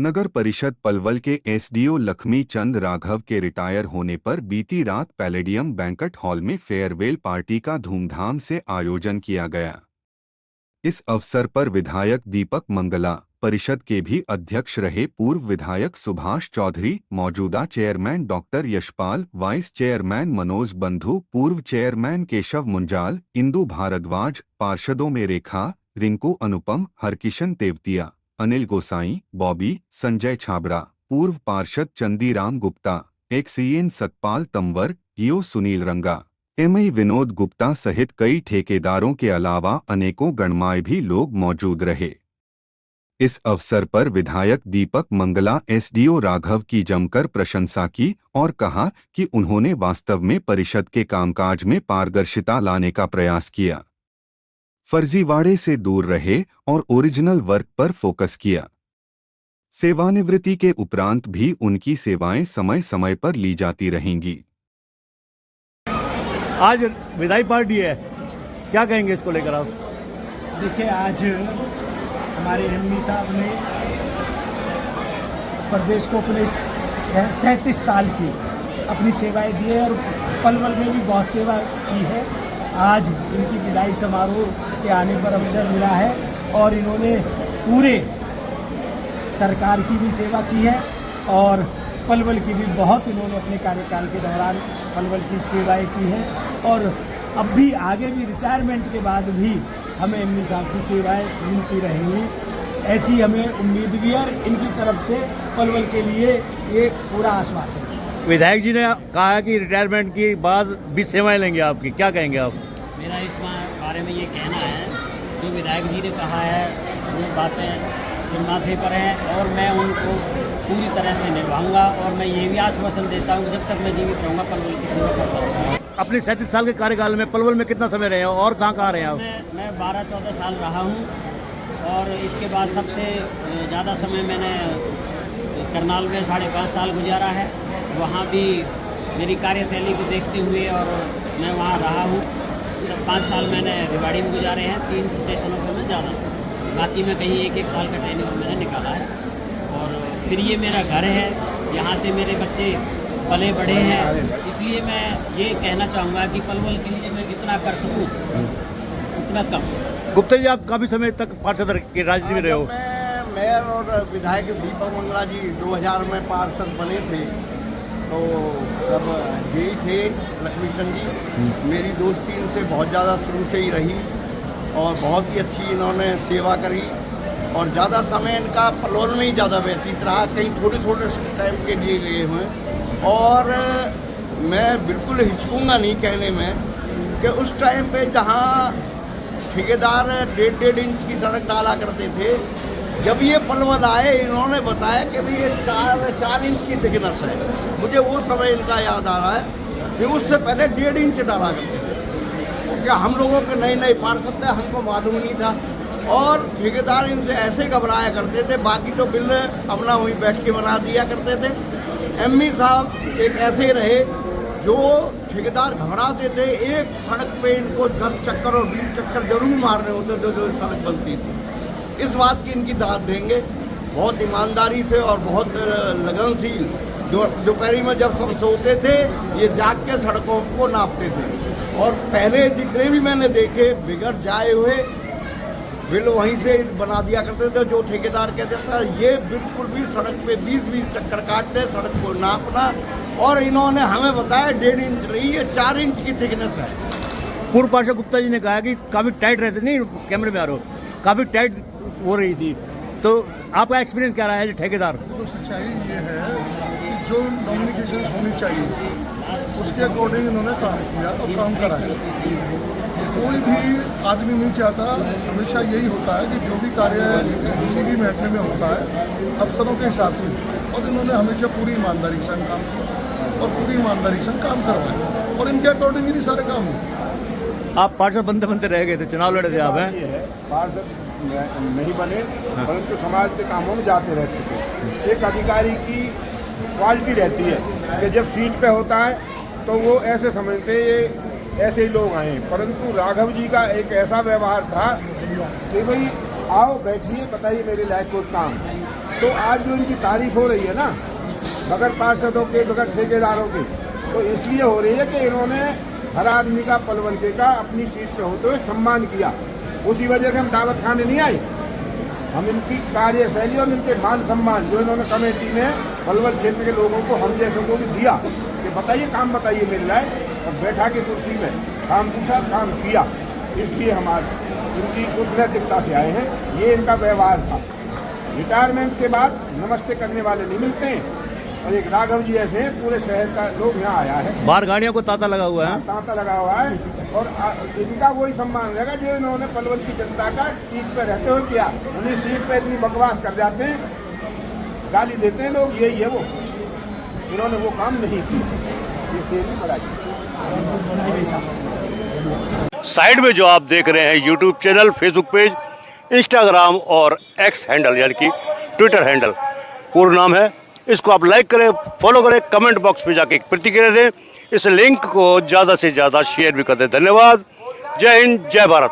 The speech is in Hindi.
नगर परिषद पलवल के एसडीओ लक्ष्मी चंद राघव के रिटायर होने पर बीती रात पैलेडियम बैंक्वेट हॉल में फेयरवेल पार्टी का धूमधाम से आयोजन किया गया। इस अवसर पर विधायक दीपक मंगला, परिषद के भी अध्यक्ष रहे पूर्व विधायक सुभाष चौधरी, मौजूदा chairman doctor Yashpal, vice chairman Manoj बंधु, पूर्व चेयरमैन केशव मुंजाल, इंदु भारद्वाज, पार्षदों में रेखा, रिंकू अनुपम, हरकिशन तेवतिया, अनिल गोसाई, बॉबी, संजय छाबड़ा, पूर्व पार्षद चंदीराम गुप्ता, एक्सीएन सतपाल तंवर, ईओ सुनील रंगा, एमई विनोद गुप्ता सहित कई ठेकेदारों के अलावा अनेकों गणमान्य भी लोग मौजूद रहे। इस अवसर पर विधायक दीपक मंगला एसडीओ राघव की जमकर प्रशंसा की और कहा कि उन्होंने वास्तव में परिषद के कामकाज में पारदर्शिता लाने का प्रयास किया, फर्जीवाड़े से दूर रहे और ओरिजिनल वर्क पर फोकस किया। सेवानिवृत्ति के उपरांत भी उनकी सेवाएं समय समय पर ली जाती रहेंगी। आज विधायक पार्टी है, क्या कहेंगे इसको लेकर आप? देखिए, आज हमारे एमपी साहब ने प्रदेश को अपने 37 साल की अपनी सेवाएं दी है और पलवल में भी बहुत सेवा की है। आज इनकी विदाई समारोह के आने पर अवसर मिला है और इन्होंने पूरे सरकार की भी सेवा की है और पलवल की भी बहुत इन्होंने अपने कार्यकाल के दौरान पलवल की सेवाएं की है और अब भी आगे भी रिटायरमेंट के बाद भी हमें एमपी साहब की सेवाएं मिलती रहेंगी, ऐसी हमें उम्मीद भी है। इनकी तरफ से पलवल के लिए ये पूरा आश्वासन है। विधायक जी ने कहा है कि रिटायरमेंट के बाद भी सेवाएं लेंगे आपकी, क्या कहेंगे आप? मेरा इस बारे में ये कहना है, जो विधायक जी ने कहा है वो बातें सिरमाथे पर हैं और मैं उनको पूरी तरह से निभाऊंगा और मैं ये भी आश्वासन देता हूँ कि जब तक मैं जीवित रहूँगा पलवल की सेवा करता रहूँगा। अपने 37 साल के कार्यकाल में पलवल में कितना समय रहे हैं और कहाँ रहे हैं आप? मैं 12-14 साल रहा हूँ और इसके बाद सबसे ज़्यादा समय मैंने करनाल में 5.5 साल गुजारा है। वहाँ भी मेरी कार्यशैली को देखते हुए और मैं वहाँ रहा हूँ। 5 साल मैंने रेवाड़ी में गुजारे हैं, 3 स्टेशनों पर मैं ज़्यादा, बाकी मैं कहीं 1-1 साल का ट्रेनिंग मैंने निकाला है। और फिर ये मेरा घर है, यहाँ से मेरे बच्चे पले बड़े हैं, इसलिए मैं ये कहना चाहूँगा कि पलवल के लिए मैं जितना कर सकूँ उतना कम। गुप्ता जी, आप काफ़ी समय तक पार्षद के राजनीति में रहे हो। मैं मेयर और विधायक दीपक मंगला जी 2000 में पार्षद बने थे, तो जब यही थे लक्ष्मी चंद जी, मेरी दोस्ती इनसे बहुत ज़्यादा शुरू से ही रही और बहुत ही अच्छी इन्होंने सेवा करी और ज़्यादा समय इनका पलवल में ही ज़्यादा व्यतीत रहा, कहीं थोड़े टाइम के लिए गए हुए। और मैं बिल्कुल हिचकूँगा नहीं कहने में कि उस टाइम पे जहाँ ठेकेदार 1.5 इंच की सड़क डाला करते थे, जब ये पलवल आए इन्होंने बताया कि भाई ये 4 इंच की थिकनेस है। मुझे वो समय इनका याद आ रहा है कि उससे पहले 1.5 इंच डाला करते थे। क्या हम लोगों के नए पार्षद थे, हमको मालूम नहीं था और ठेकेदार इनसे ऐसे घबराया करते थे, बाकी तो बिल अपना वहीं बैठ के बना दिया करते थे। एमपी साहब एक ऐसे रहे जो ठेकेदार घबराते थे, एक सड़क पे इनको 10 चक्कर और 20 चक्कर जरूर मारने होते थे जो सड़क बनती थी। इस बात की इनकी दाद देंगे, बहुत ईमानदारी से और बहुत लगनशील। दोपहरी में जब सब सोते थे ये जाग के सड़कों को नापते थे और पहले जितने भी मैंने देखे बिगड़ जाए हुए बिल वहीं से बना दिया करते थे। जो ठेकेदार कहते था ये बिल्कुल भी सड़क पे 20-20 चक्कर काटने, सड़क को नापना, और इन्होंने हमें बताया 1.5 इंच नहीं, ये 4 इंच की थिकनेस है। पूर्व पार्षद गुप्ता जी ने कहा कि काफ़ी टाइट रहते, नहीं कैमरे में आ रहे हो, काफ़ी टाइट हो रही थी, तो आपका एक्सपीरियंस क्या रहा है ठेकेदार? तो सच्चाई ये है कि जो नॉमिनिकेशन होनी चाहिए उसके अकॉर्डिंग इन्होंने काम किया और काम कराया। कोई भी आदमी नहीं चाहता, हमेशा यही होता है कि जो भी कार्य किसी भी महकमे में होता है अफसरों के हिसाब से, और इन्होंने हमेशा पूरी ईमानदारी के साथ काम किया और पूरी ईमानदारी से काम करवाया और इनके अकॉर्डिंग ही सारे काम हुए। आप पार्षद बनते रह गए थे, चुनाव लड़े थे आप? हैं पार्षद नहीं बने, परंतु समाज के कामों में जाते रहते थे। एक अधिकारी की क्वालिटी रहती है कि जब सीट पे होता है तो वो ऐसे समझते ये ऐसे ही लोग आए, परंतु राघव जी का एक ऐसा व्यवहार था कि भाई आओ बैठिए, बताइए मेरे लायक कोई काम, तो आज जो इनकी तारीफ हो रही है ना, बगैर पार्षदों के, बगैर ठेकेदारों के, तो इसलिए हो रही है कि इन्होंने हर आदमी का पलवल के का अपनी सीट पे होते हुए सम्मान किया। उसी वजह से हम दावत खाने नहीं आए। हम इनकी कार्यशैली और इनके मान सम्मान जो इन्होंने कमेटी में पलवल क्षेत्र के लोगों को, हम जैसों को भी दिया कि बताइए काम बताइए मिल जाए, और बैठा के कुर्सी में काम पूछा, काम किया। इसलिए हम आज इनकी उस नैतिकता से आए हैं। ये इनका व्यवहार था। रिटायरमेंट के बाद नमस्ते करने वाले नहीं मिलते हैं, और एक राघव जी ऐसे हैं, पूरे शहर का लोग यहाँ आया है, बाहर गाड़ियों को तांता लगा हुआ है, तांता लगा हुआ है, और इनका वही सम्मान रहेगा जो इन्होंने पलवल की जनता का सीट पर रहते हुए किया। उन्हीं सीट पर इतनी बकवास कर जाते हैं, गाली देते हैं लोग, यही है वो, इन्होंने वो काम नहीं किया। ये तेरी बड़ाई। साइड में जो आप देख रहे हैं YouTube channel, Facebook page, Instagram और एक्स हैंडल यानी कि ट्विटर हैंडल, पूर्ण नाम है। इसको आप लाइक करें, फॉलो करें, कमेंट बॉक्स में जाके प्रतिक्रिया दें। इस लिंक को ज़्यादा से ज़्यादा शेयर भी कर दें। धन्यवाद। जय हिंद, जय भारत।